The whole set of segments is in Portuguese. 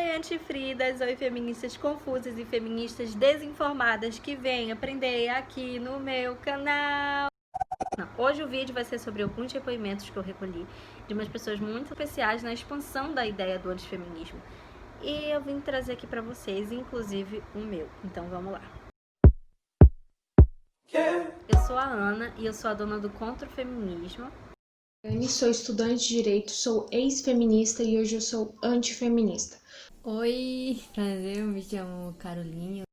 Oi, antifridas, oi, feministas confusas e feministas desinformadas que vêm aprender aqui no meu canal. Hoje o vídeo vai ser sobre alguns depoimentos que eu recolhi de umas pessoas muito especiais na expansão da ideia do antifeminismo. E eu vim trazer aqui pra vocês, inclusive o meu. Então vamos lá. Eu sou a Ana e eu sou a dona do Contra o Feminismo. Sou estudante de Direito, sou ex-feminista e hoje eu sou antifeminista. Oi, prazer, eu me chamo Carolinha.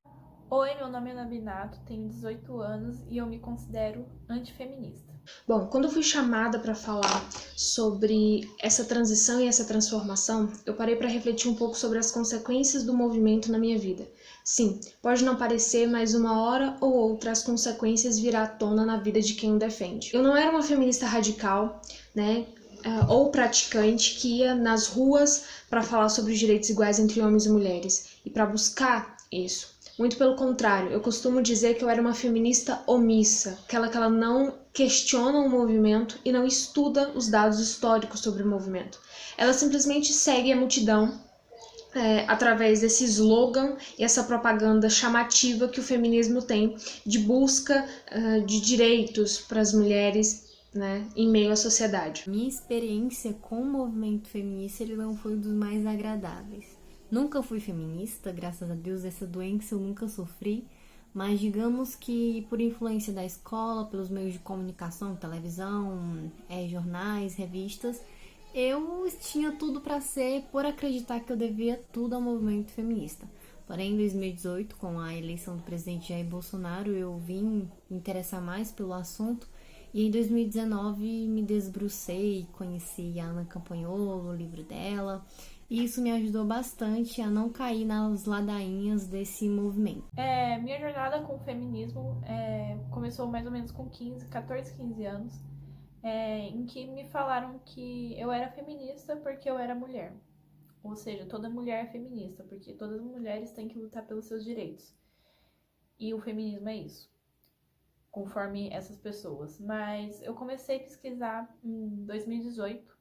Oi, meu nome é Nabinato, tenho 18 anos e eu me considero antifeminista. Bom, quando eu fui chamada para falar sobre essa transição e essa transformação, eu parei para refletir um pouco sobre as consequências do movimento na minha vida. Sim, pode não parecer, mas uma hora ou outra as consequências virão à tona na vida de quem o defende. Eu não era uma feminista radical, né? Ou praticante que ia nas ruas para falar sobre os direitos iguais entre homens e mulheres e para buscar isso. Muito pelo contrário, eu costumo dizer que eu era uma feminista omissa, aquela que ela não questiona o movimento e não estuda os dados históricos sobre o movimento. Ela simplesmente segue a multidão através desse slogan e essa propaganda chamativa que o feminismo tem de busca de direitos para as mulheres, né, em meio à sociedade. Minha experiência com o movimento feminista ele não foi um dos mais agradáveis. Nunca fui feminista, graças a Deus, essa doença eu nunca sofri, mas digamos que por influência da escola, pelos meios de comunicação, televisão, jornais, revistas, eu tinha tudo para ser por acreditar que eu devia tudo ao movimento feminista. Porém, em 2018, com a eleição do presidente Jair Bolsonaro, eu vim me interessar mais pelo assunto e em 2019 me desbrucei, conheci a Ana Campanholo, o livro dela, e isso me ajudou bastante a não cair nas ladainhas desse movimento. Minha jornada com o feminismo começou mais ou menos com 14, 15 anos, em que me falaram que eu era feminista porque eu era mulher. Ou seja, toda mulher é feminista, porque todas as mulheres têm que lutar pelos seus direitos. E o feminismo é isso, conforme essas pessoas. Mas eu comecei a pesquisar em 2018,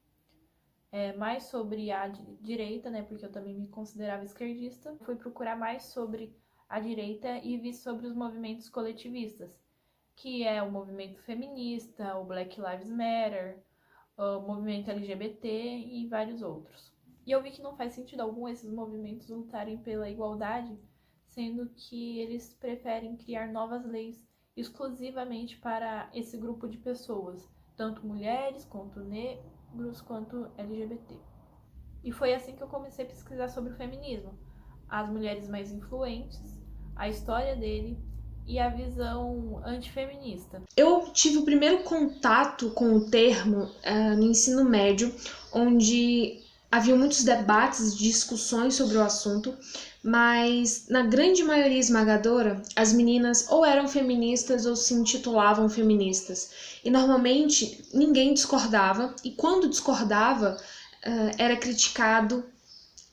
mais sobre a direita, né, porque eu também me considerava esquerdista. Fui procurar mais sobre a direita e vi sobre os movimentos coletivistas, que é o movimento feminista, o Black Lives Matter, o movimento LGBT e vários outros. E eu vi que não faz sentido algum esses movimentos lutarem pela igualdade, sendo que eles preferem criar novas leis exclusivamente para esse grupo de pessoas, tanto mulheres quanto negros quanto LGBT. E foi assim que eu comecei a pesquisar sobre o feminismo, as mulheres mais influentes, a história dele e a visão antifeminista. Eu tive o primeiro contato com o termo no ensino médio, onde havia muitos debates, discussões sobre o assunto, mas na grande maioria esmagadora, as meninas ou eram feministas ou se intitulavam feministas. E normalmente ninguém discordava, e quando discordava, era criticado,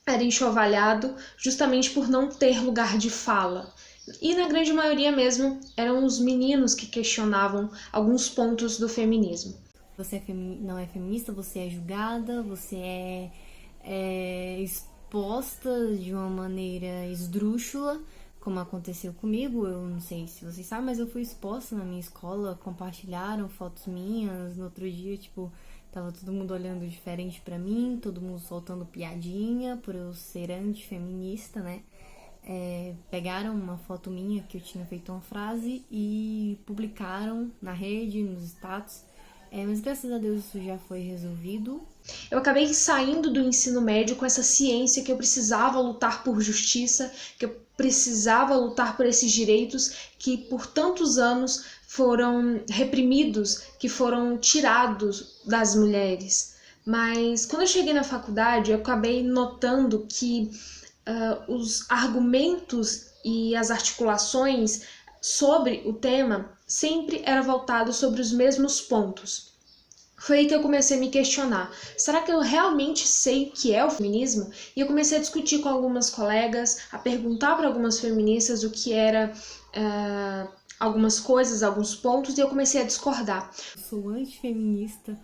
era enxovalhado, justamente por não ter lugar de fala. E na grande maioria mesmo eram os meninos que questionavam alguns pontos do feminismo. Você não é feminista, você é julgada, você é exposta de uma maneira esdrúxula, como aconteceu comigo. Eu não sei se vocês sabem, mas eu fui exposta na minha escola, compartilharam fotos minhas. No outro dia, tava todo mundo olhando diferente pra mim, todo mundo soltando piadinha por eu ser antifeminista, né? Pegaram uma foto minha que eu tinha feito uma frase e publicaram na rede, nos status. Mas graças a Deus isso já foi resolvido. Eu acabei saindo do ensino médio com essa ciência que eu precisava lutar por justiça, que eu precisava lutar por esses direitos que por tantos anos foram reprimidos, que foram tirados das mulheres. Mas quando eu cheguei na faculdade, eu acabei notando que os argumentos e as articulações sobre o tema sempre eram voltados sobre os mesmos pontos. Foi aí que eu comecei a me questionar, será que eu realmente sei o que é o feminismo? E eu comecei a discutir com algumas colegas, a perguntar para algumas feministas o que era algumas coisas, alguns pontos, e eu comecei a discordar. Eu sou antifeminista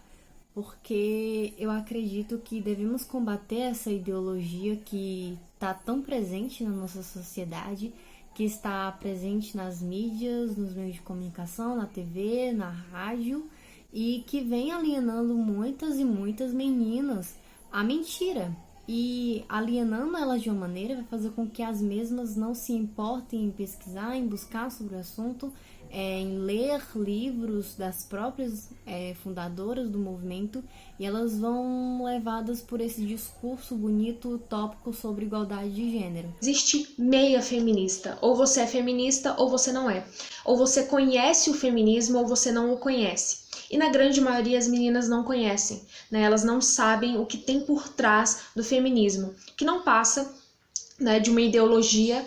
porque eu acredito que devemos combater essa ideologia que está tão presente na nossa sociedade, que está presente nas mídias, nos meios de comunicação, na TV, na rádio, e que vem alienando muitas e muitas meninas à mentira. E alienando elas de uma maneira vai fazer com que as mesmas não se importem em pesquisar, em buscar sobre o assunto, em ler livros das próprias fundadoras do movimento, e elas vão levadas por esse discurso bonito, utópico sobre igualdade de gênero. Existe meia feminista, ou você é feminista ou você não é. Ou você conhece o feminismo ou você não o conhece. E na grande maioria as meninas não conhecem, né? Elas não sabem o que tem por trás do feminismo, que não passa, né, de uma ideologia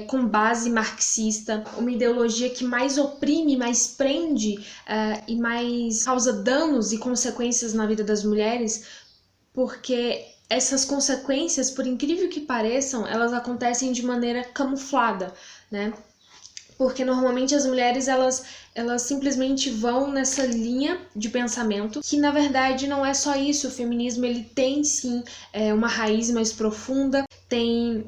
com base marxista, uma ideologia que mais oprime, mais prende e mais causa danos e consequências na vida das mulheres, porque essas consequências, por incrível que pareçam, elas acontecem de maneira camuflada, né? Porque normalmente as mulheres elas simplesmente vão nessa linha de pensamento, que na verdade não é só isso. O feminismo ele tem sim uma raiz mais profunda, tem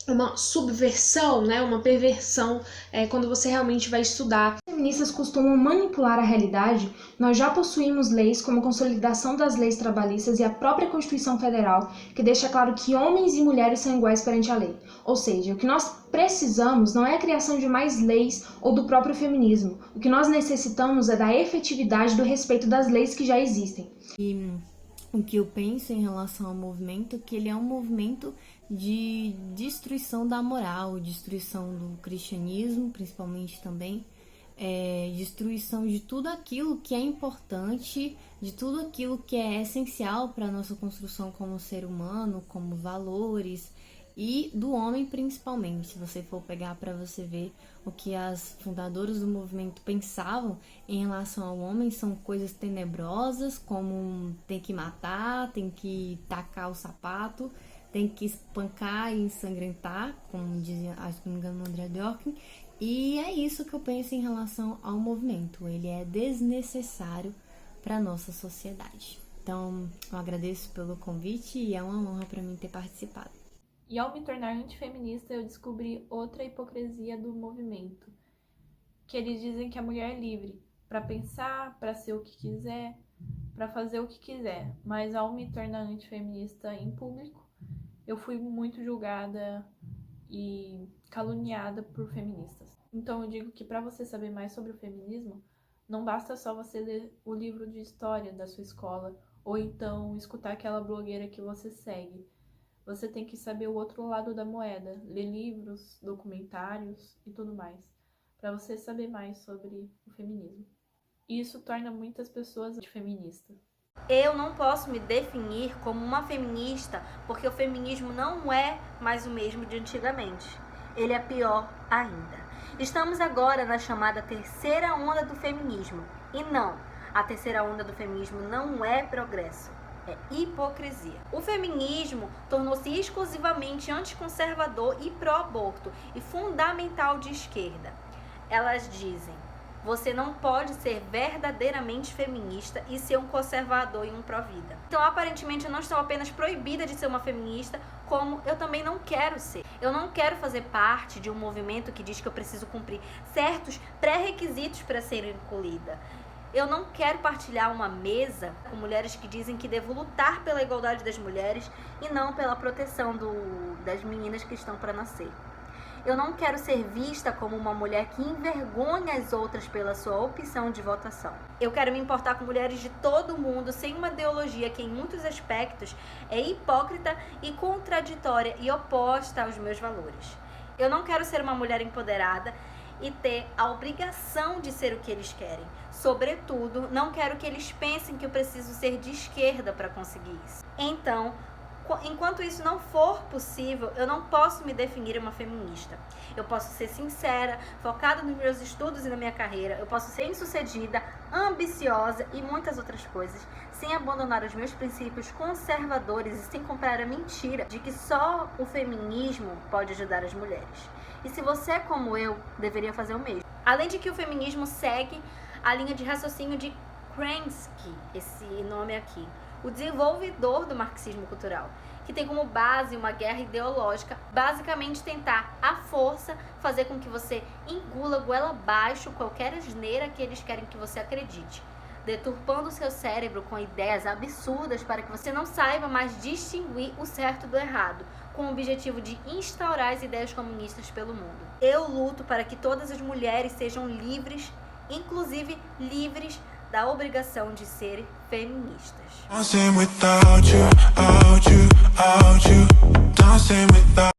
uma subversão, né, uma perversão quando você realmente vai estudar. As feministas costumam manipular a realidade. Nós já possuímos leis como a Consolidação das Leis Trabalhistas e a própria Constituição Federal, que deixa claro que homens e mulheres são iguais perante a lei. Ou seja, o que nós precisamos não é a criação de mais leis ou do próprio feminismo. O que nós necessitamos é da efetividade do respeito das leis que já existem. E o que eu penso em relação ao movimento é que ele é um movimento de destruição da moral, destruição do cristianismo, principalmente também, destruição de tudo aquilo que é importante, de tudo aquilo que é essencial para a nossa construção como ser humano, como valores, e do homem principalmente. Se você for pegar para você ver o que as fundadoras do movimento pensavam em relação ao homem, são coisas tenebrosas, como tem que matar, tem que tacar o sapato, tem que espancar e ensangrentar, como dizia, acho que não me engano, André Dworkin. E é isso que eu penso em relação ao movimento. Ele é desnecessário para a nossa sociedade. Então, eu agradeço pelo convite e é uma honra para mim ter participado. E ao me tornar antifeminista, eu descobri outra hipocrisia do movimento. Que eles dizem que a mulher é livre para pensar, para ser o que quiser, para fazer o que quiser. Mas ao me tornar antifeminista em público, eu fui muito julgada e caluniada por feministas. Então eu digo que para você saber mais sobre o feminismo, não basta só você ler o livro de história da sua escola ou então escutar aquela blogueira que você segue. Você tem que saber o outro lado da moeda, ler livros, documentários e tudo mais, para você saber mais sobre o feminismo. E isso torna muitas pessoas feministas. Eu não posso me definir como uma feminista porque o feminismo não é mais o mesmo de antigamente. Ele é pior ainda. Estamos agora na chamada terceira onda do feminismo. E não, a terceira onda do feminismo não é progresso, é hipocrisia. O feminismo tornou-se exclusivamente anticonservador e pró-aborto e fundamental de esquerda. Elas dizem: você não pode ser verdadeiramente feminista e ser um conservador e um pró-vida. Então, aparentemente, eu não estou apenas proibida de ser uma feminista, como eu também não quero ser. Eu não quero fazer parte de um movimento que diz que eu preciso cumprir certos pré-requisitos para ser incluída. Eu não quero partilhar uma mesa com mulheres que dizem que devo lutar pela igualdade das mulheres e não pela proteção das meninas que estão para nascer. Eu não quero ser vista como uma mulher que envergonha as outras pela sua opção de votação. Eu quero me importar com mulheres de todo o mundo sem uma ideologia que em muitos aspectos é hipócrita e contraditória e oposta aos meus valores. Eu não quero ser uma mulher empoderada e ter a obrigação de ser o que eles querem. Sobretudo, não quero que eles pensem que eu preciso ser de esquerda para conseguir isso. Então, enquanto isso não for possível, eu não posso me definir uma feminista. Eu posso ser sincera, focada nos meus estudos e na minha carreira. Eu posso ser bem-sucedida, ambiciosa e muitas outras coisas, sem abandonar os meus princípios conservadores e sem comprar a mentira de que só o feminismo pode ajudar as mulheres. E se você é como eu, deveria fazer o mesmo. Além de que o feminismo segue a linha de raciocínio de Krensky, esse nome aqui, o desenvolvedor do marxismo cultural, que tem como base uma guerra ideológica, basicamente tentar à força fazer com que você engula goela abaixo qualquer asneira que eles querem que você acredite, deturpando o seu cérebro com ideias absurdas para que você não saiba mais distinguir o certo do errado, com o objetivo de instaurar as ideias comunistas pelo mundo. Eu luto para que todas as mulheres sejam livres, inclusive livres da obrigação de serem feministas.